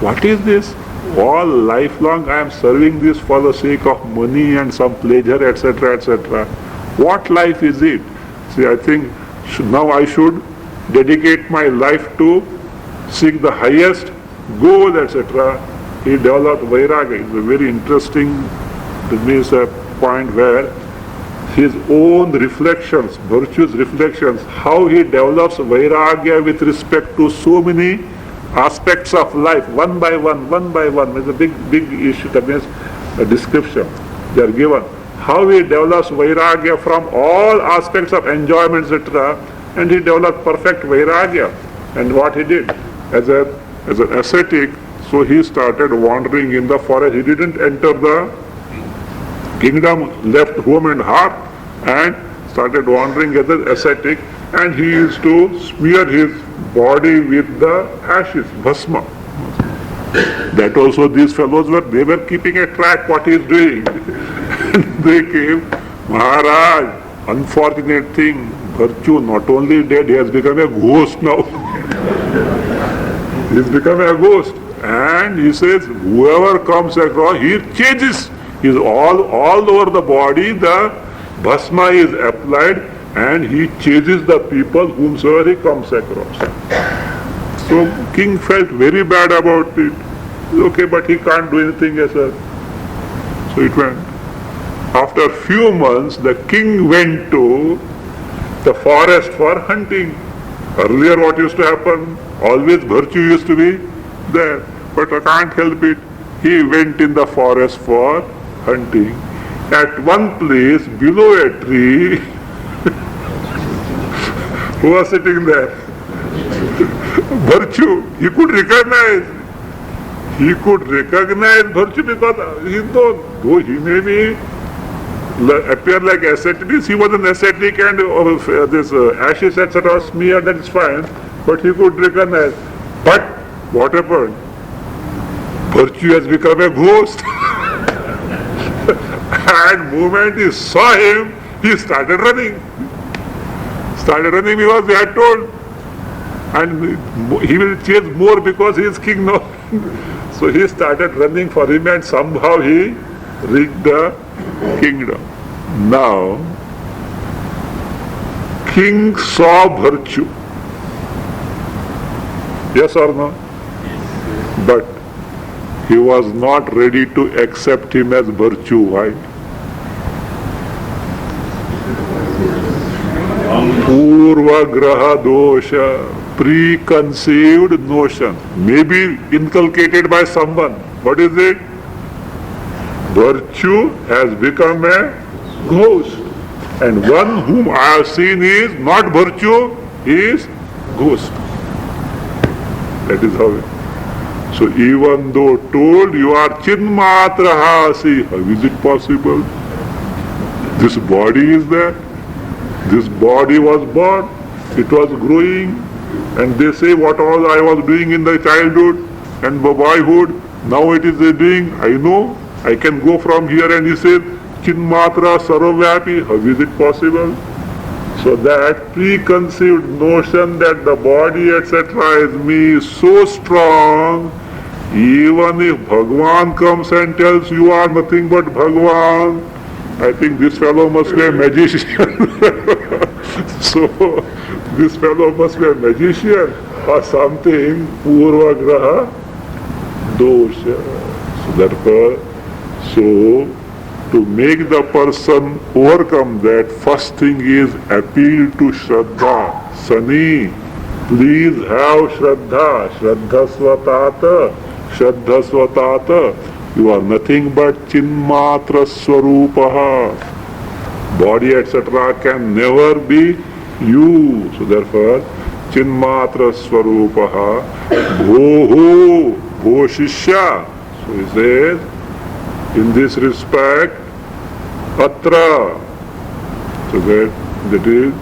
What is this? All lifelong I am serving this for the sake of money and some pleasure, etc., etc. What life is it? See, I think now I should dedicate my life to seek the highest goal, etc. He developed vairagya. It's a very interesting, this means a point where his own reflections, virtuous reflections, how he develops vairagya with respect to so many aspects of life, one by one. It's a big issue. That means a description they are given. How he develops vairagya from all aspects of enjoyment, etc. And he developed perfect vairagya. And what he did, as an ascetic, so he started wandering in the forest. He didn't enter the kingdom, left home and heart, and started wandering as an ascetic. And he used to smear his body with the ashes, bhasma. That also these fellows were keeping a track what he is doing. And they came, Maharaj, unfortunate thing, virtue not only dead, he has become a ghost now. He's become a ghost. And he says, whoever comes across, he changes. He's all over the body, the bhasma is applied, and he chases the people whomsoever he comes across. So king felt very bad about it. Okay, but he can't do anything as a... So it went. After a few months, the king went to the forest for hunting. Earlier what used to happen? Always virtue used to be there. But I can't help it. He went in the forest for hunting. At one place, below a tree, who was sitting there? Virtue. He could recognize. He could recognize virtue because though he may be appear like ascetics. He was an ascetic and this ashes etc. smear, that is fine. But he could recognize. But what happened? Virtue has become a ghost. And moment he saw him, he started running. Started running because they had told. And he will chase more because he is king now. So he started running for him and somehow he reached the kingdom. Now, king saw virtue. Yes or no? But he was not ready to accept him as virtue. Why? Purva graha dosha, preconceived notion, maybe inculcated by someone. What is it? Virtue has become a ghost. And one whom I have seen is not virtue, is ghost. That is how it. So even though told you are chinmatraha, see, how is it possible? This body is there. This body was born. It was growing. And they say what all I was doing in the childhood and boyhood, now it is doing, I know. I can go from here and he said, Chinmatra Sarvavyapi, how is it possible? So that preconceived notion that the body etc. is me is so strong, even if Bhagwan comes and tells you are nothing but Bhagwan, I think this fellow must be a magician. So this fellow must be a magician or something, Purva Graha Dosha. So therefore, so to make the person overcome that, first thing is appeal to shraddha. Sani, please have shraddha. Shraddha swatata. Shraddha swatata. You are nothing but chinmatra swarupaha. Body etc. can never be you. So therefore, chinmatra swarupaha. Bhoho, bho shishya. So he says, in this respect, atra. So that is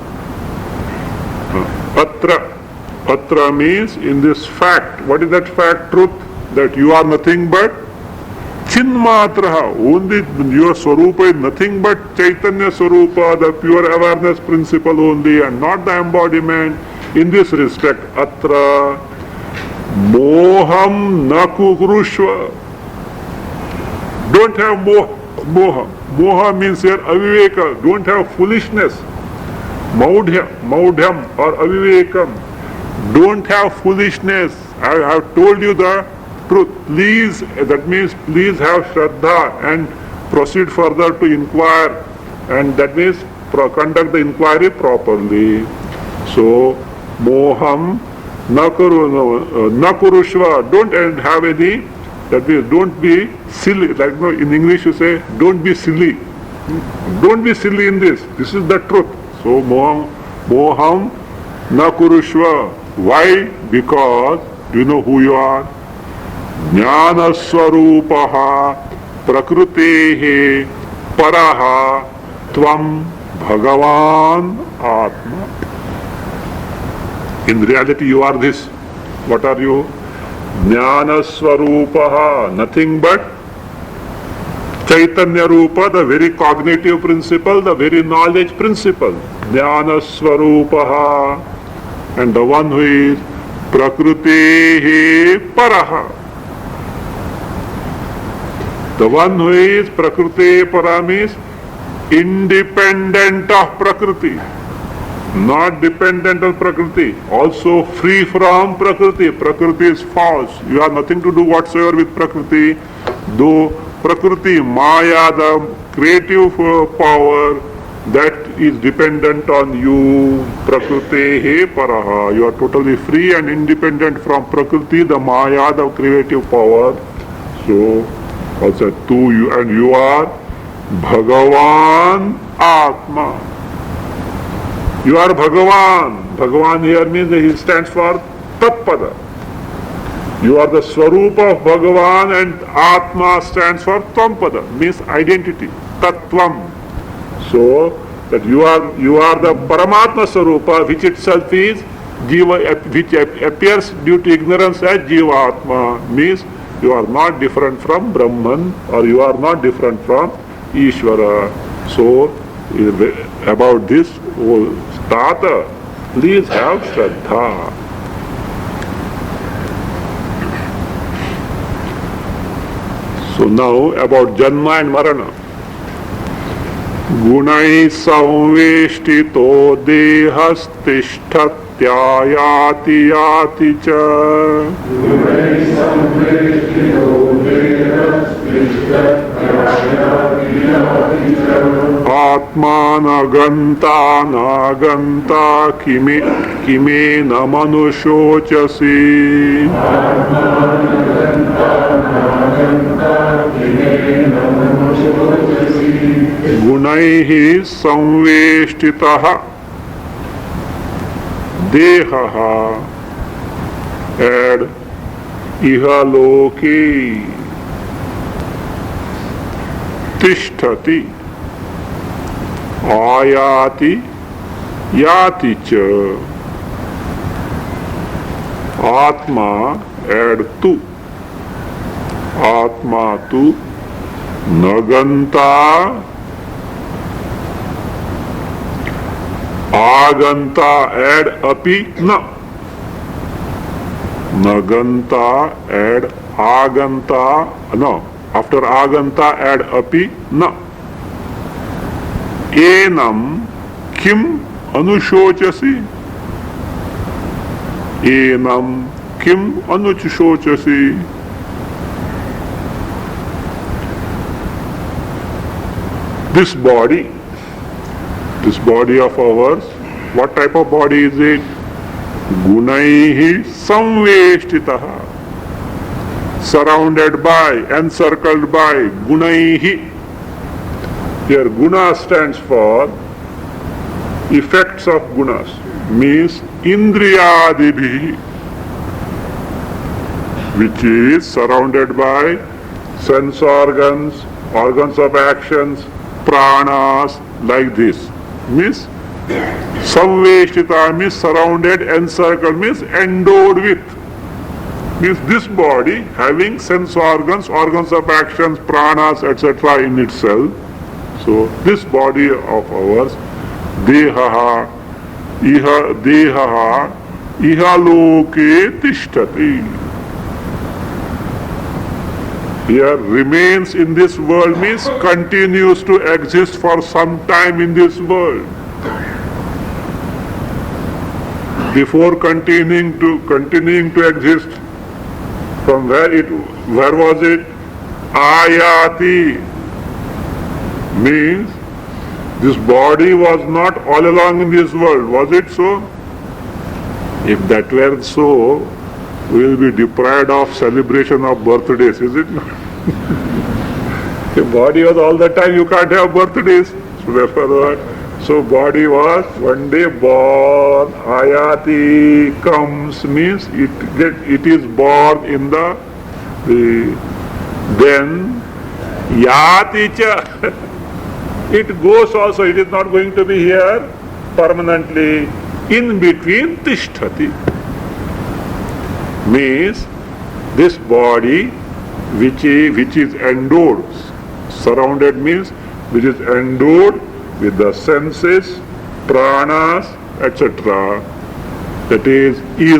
atra. Atra means in this fact. What is that fact? Truth. That you are nothing but chinmatraha. Only your swarupa is nothing but chaitanya swarupa, the pure awareness principle only, and not the embodiment. In this respect, atra moham na kukrushva. Don't have moha. Moha means here aviveka. Don't have foolishness. Maudhyam or avivekam. Don't have foolishness. I have told you the truth. Please, that means please have shraddha and proceed further to inquire. And that means conduct the inquiry properly. So, moham nakurushva. Don't have any. That means don't be silly. Like in English you say, don't be silly. Don't be silly in this. This is the truth. So moham nakurushva. Why? Because you know who you are. Jnana swarupaha prakrutehe paraha tvam bhagavan atma. In reality you are this. What are you? Jnana swarupaha, nothing but Chaitanya Rupa, the very cognitive principle, the very knowledge principle. Jnana swarupaha, and the one who is Prakrutihi paraha. The one who is Prakriti para means independent of Prakriti. Not dependent on Prakriti, also free from Prakriti. Prakriti is false. You have nothing to do whatsoever with Prakriti. Though Prakriti, Maya, the creative power, that is dependent on you. Prakriti he paraha. You are totally free and independent from Prakriti, the Maya, the creative power. So, also to you, and you are Bhagavan Atma. You are Bhagavan. Bhagavan here means that he stands for Tatpada. You are the Swarupa of Bhagavan, and Atma stands for Tvam-pada, means identity. Tattvam. So that you are the Paramatma Sarupa, which itself is jiva, which appears due to ignorance as jiva atma, means you are not different from Brahman, or you are not different from Ishwara. So about this, Tata, please have shraddha. So now about Janma and Marana. Gunai samveshtito dehastishtatyayati yati cha. Gunai samveshtito dehastishtatyayati yati cha. Atmanaganta naganta kime namanushochasi. Gunaihi samveshtitaha dehaha and ihaloke tishtati ayati yati cha. Atma and tu. Atma tu naganta aganta add api na. Naganta add aganta, no, after aganta add api na. Enam kim anushochasi. Enam kim anushochasi. This body of ours, what type of body is it? Gunaihi samveshtitaha, surrounded by, encircled by, gunaihi. Here guna stands for effects of gunas, means indriyadibhi, which is surrounded by sense organs, organs of actions, pranas, like this. Means samveshtita means surrounded, encircled means endowed with. Means this body having sense organs, organs of actions, pranas, etc. in itself. So this body of ours, dehaha, ihaloke tishtati. Here remains in this world means continues to exist for some time in this world. Before continuing to exist, from where was it? Ayati means this body was not all along in this world, was it so? If that were so, we will be deprived of celebration of birthdays, is it not? If body was all the time, you can't have birthdays. So therefore, so body was one day born, ayati comes means it is born in the then yati cha. It goes also, it is not going to be here permanently. In between tishtati means this body which is endowed, surrounded means which is endowed with the senses, pranas, etc. That is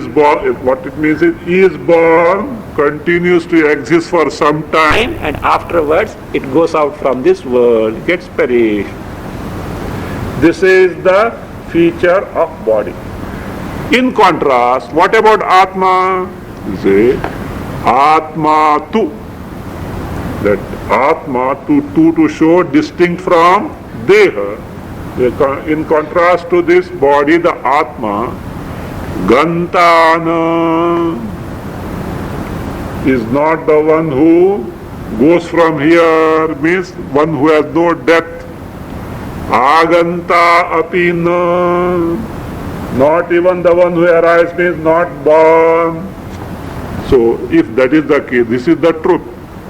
born, what it means is born, continues to exist for some time, and afterwards it goes out from this world, gets perished. This is the feature of body. In contrast, what about Atma? Say, Atma tu. That Atma to show distinct from Deha. In contrast to this body, the Atma, Gantana is not the one who goes from here, means one who has no depth. Aganta apina, not even the one who arrives means not born. So if that is the case, this is the truth.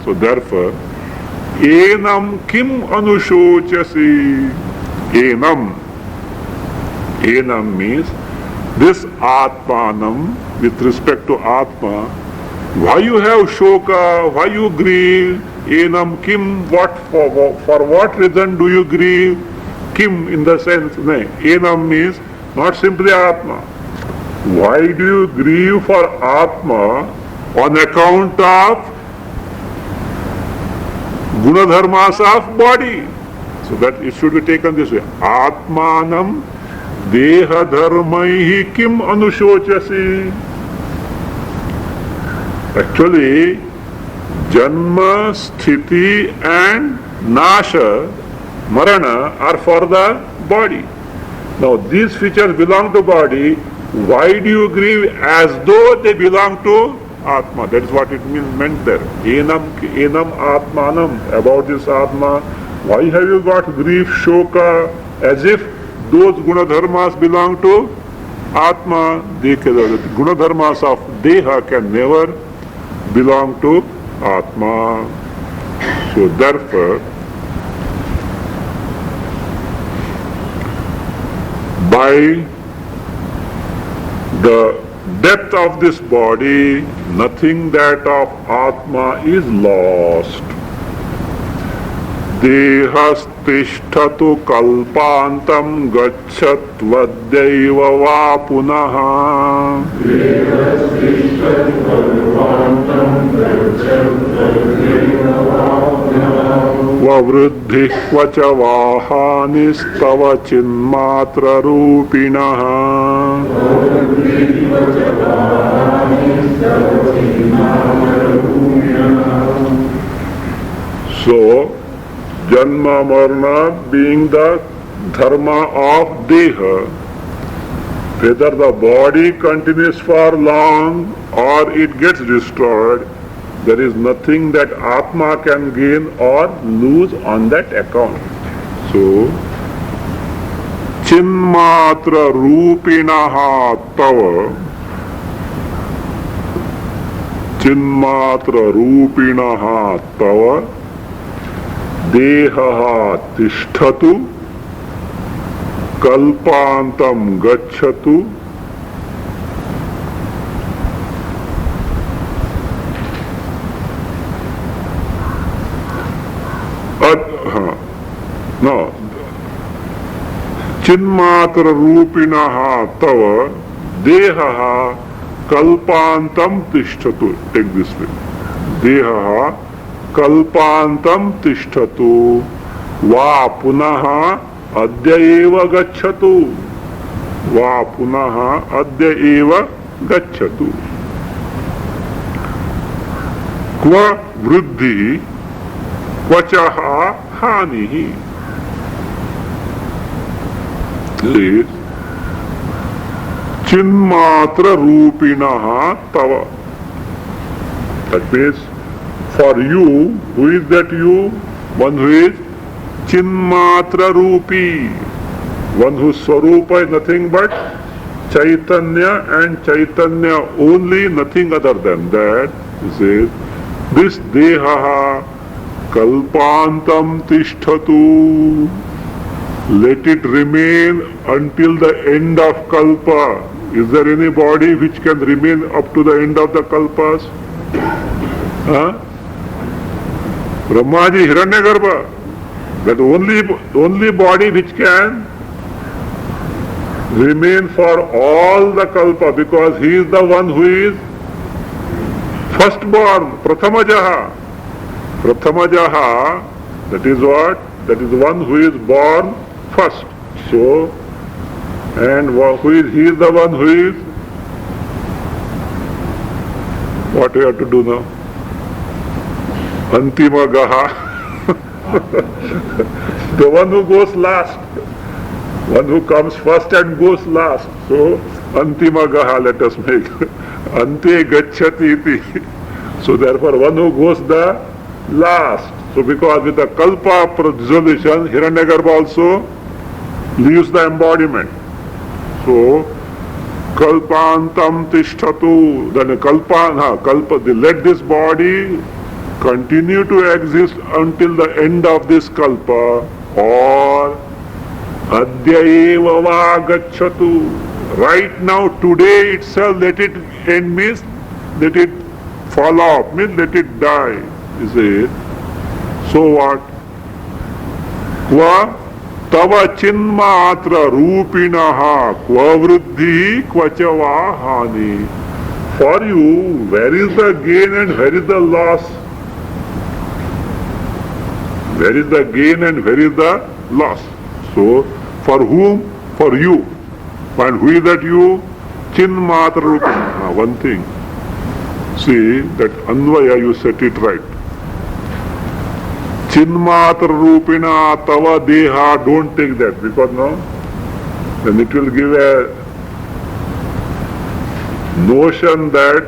So therefore, enam kim anushochasi, Enam. Enam means this Atmanam, with respect to Atma. Why you have shoka? Why you grieve? Enam kim, what for what reason do you grieve? Kim in the sense, enam means not simply Atma. Why do you grieve for Atma on account of gunadharmas of body? So that it should be taken this way. Atmanam deha dharmaihi kim anushochasi. Actually, Janma, Sthiti and Nasha, Marana are for the body. Now these features belong to body. Why do you grieve as though they belong to Atma? That is what it meant there. Enam Atmanam, about this Atma. Why have you got grief, shoka, as if those gunadharmas belong to Atma? The gunadharmas of Deha can never belong to Atma. So therefore, by the death of this body, nothing that of Atma is lost. Dehastishtatu kalpantam gacchatvadaiva va punaha. Vavruddhi kvacha vahanistava chinmatra rupinaha. So, Janma Marna being the dharma of Deha, whether the body continues for long or it gets destroyed, there is nothing that Atma can gain or lose on that account. So, Chinmatra Rupinaha Tava, Chinmatra Rupinaha Tava, Dehaha Tishtatu, Kalpantam Gacchatu, Chinmatra Rupinaha Tava, Dehaha Kalpantam Tishtatu. Take this way. Dehaha Kalpantam Tishtatu Va Punaha Adya Eva Gacchatu. Va Punaha Adya Eva Gacchatu. Kva Vriddhi Kvachaha Hanihi. Is Chinmatra Rupinaha Tava. That means for you, who is that you? One who is Chinmatra Rupi, one whose Swarupa is nothing but Chaitanya and Chaitanya only, nothing other than that. He says, this Dehaha Kalpantam Tishtatu. Let it remain until the end of Kalpa. Is there any body which can remain up to the end of the Kalpas? Brahmaji Hiranyagarbha, that only body which can remain for all the Kalpa, because he is the one who is firstborn, Prathamajaha. Prathamajaha, that is what? That is the one who is born first. So, and who is, he is the one who is, what we have to do now? Antima Gaha. The one who goes last. One who comes first and goes last. So, Antima Gaha let us make. Ante Gacchati iti. So therefore one who goes the last. So because with the Kalpa dissolution, Hiranyagarbha also leaves the embodiment. So, Kalpantam Tishtatu, then Kalpa, let this body continue to exist until the end of this Kalpa, or Adya eva va gacchatu. Right now, today itself, let it end means let it fall off, means let it die. You say, so what? Kva tava chinmatra rupinaha kva vriddhi kva cha va hani. For you, where is the gain and where is the loss? Where is the gain and where is the loss? So, for whom? For you. And who is that you? Chinmatra rupinaha. One thing. See, that Anvaya, you set it right. Chinmatra rupina tava deha, don't take that, because no, then it will give a notion that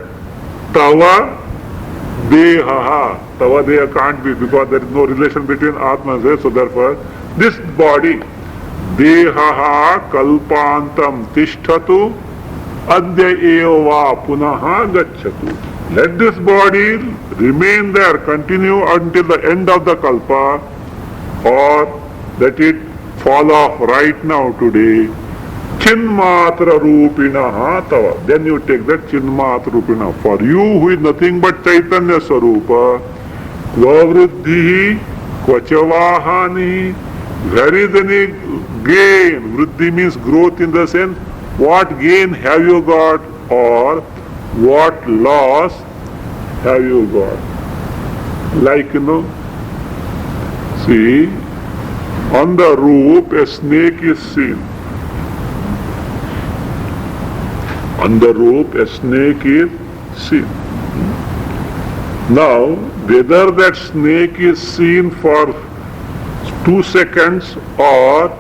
tava deha can't be, because there is no relation between Atma and Zeh, so therefore this body deha kalpantam tishtatu adya eva punaha gacchatu. Let this body remain there, continue until the end of the kalpa, or let it fall off right now today. Chinmatra rupinaha tava. Then you take that chinmatra rupina. For you who is nothing but Chaitanya Sarupa, kva vriddhi kva cha vahani. Where is any gain? Vriddhi means growth in the sense, what gain have you got, or what loss have you got? Like, see, on the roof a snake is seen. On the roof a snake is seen. Now, whether that snake is seen for 2 seconds or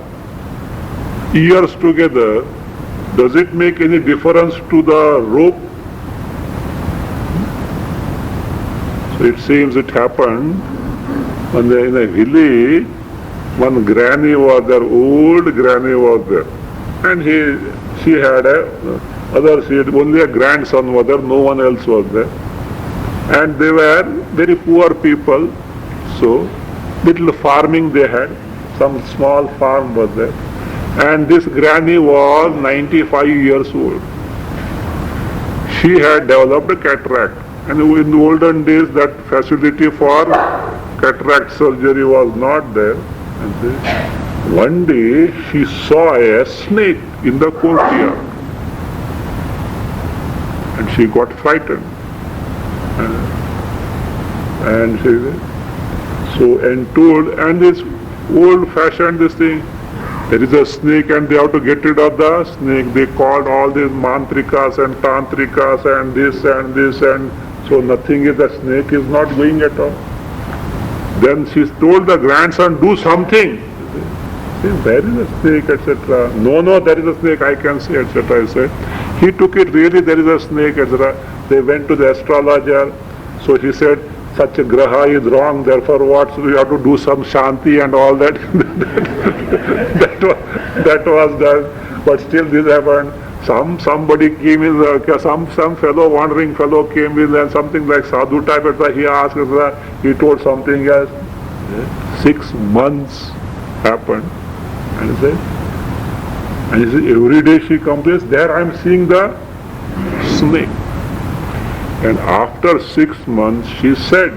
years together, does it make any difference to the rope? So it seems it happened in a village. One granny was there, old granny was there, and she had only a grandson was there, no one else was there, and they were very poor people. So little farming they had, some small farm was there, and this granny was 95 years old. She had developed a cataract, and in the olden days that facility for cataract surgery was not there. And one day she saw a snake in the courtyard, and she got frightened, and she told, and this old-fashioned this thing, there is a snake and they have to get rid of the snake. They called all these mantrikas and tantrikas and this, and so nothing is, the snake is not going at all. Then she told the grandson, do something. He said, there is a snake, etc. No, there is a snake, I can see, etc. I said. He took it, really there is a snake, etc. They went to the astrologer. So he said, such a graha is wrong, therefore what? So you have to do some shanti and all that. that was done. But still this happened. Somebody came in, some fellow, wandering fellow came in, and something like sadhu type, he asked, he told something else. 6 months happened. And he said, every day she complains, there I am seeing the snake. And after 6 months she said,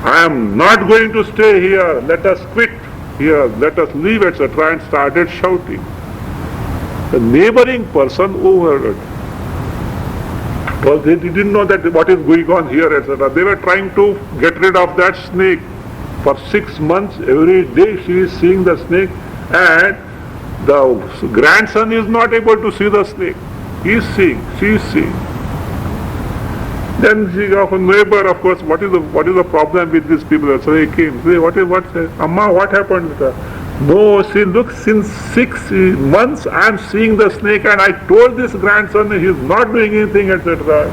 I am not going to stay here, let us quit here, let us leave, etc. and started shouting. The neighboring person overheard. Because they didn't know that what is going on here, etc. They were trying to get rid of that snake. For 6 months, every day she is seeing the snake, and the grandson is not able to see the snake. He is seeing, she is seeing. Then she of a neighbor, of course, what is the problem with these people? So he came, say, what Amma, what happened with her? No, see, look, since 6 months I am seeing the snake, and I told this grandson he is not doing anything, etc.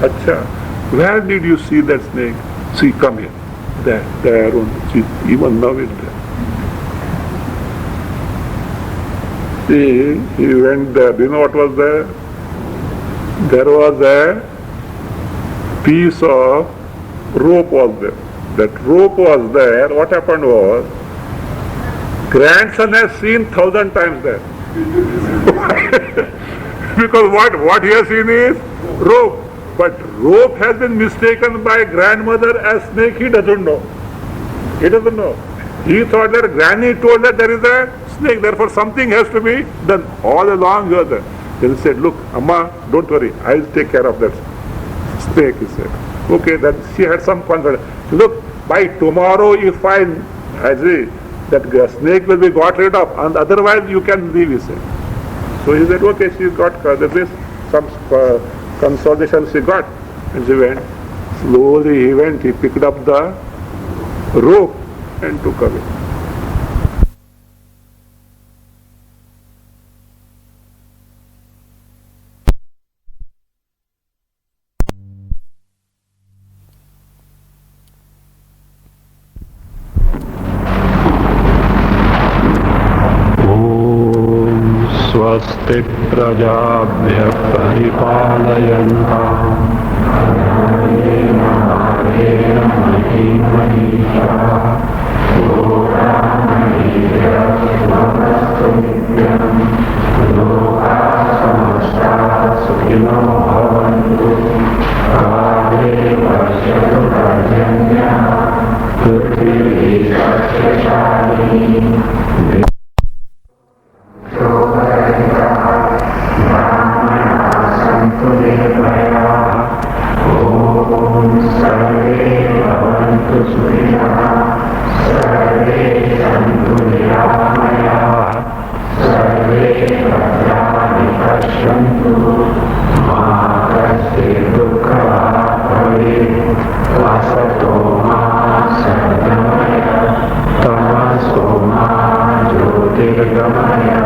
Acha, where did you see that snake? See, come here. There only. See, even now it's there. See, he went there. Do you know what was there? There was a piece of rope was there. That rope was there. What happened was, grandson has seen 1,000 times there. Because what he has seen is rope. But rope has been mistaken by grandmother as snake. He doesn't know. He doesn't know. He thought that granny told that there is a snake, therefore something has to be done. All along here. Then he said, look, Amma, don't worry, I'll take care of that snake, he said. Okay, then she had some confidence. Look, by tomorrow if I agree, that snake will be got rid of, and otherwise you can leave, he said. So he said, okay, she got this, some consolation she got, and she went. Slowly he went, he picked up the rope and took away. स्वस्ति प्रजाभ्य परिपालयन्तां न्यायेन मार्गेण महीं मनीषाः लोकामनीयस्तमस्तु नित्यं लोकाः समस्ताः सुखिनो भवन्तु काले पश्यतु पर्जन्यः पृथिवी सस्यशालिनी Gita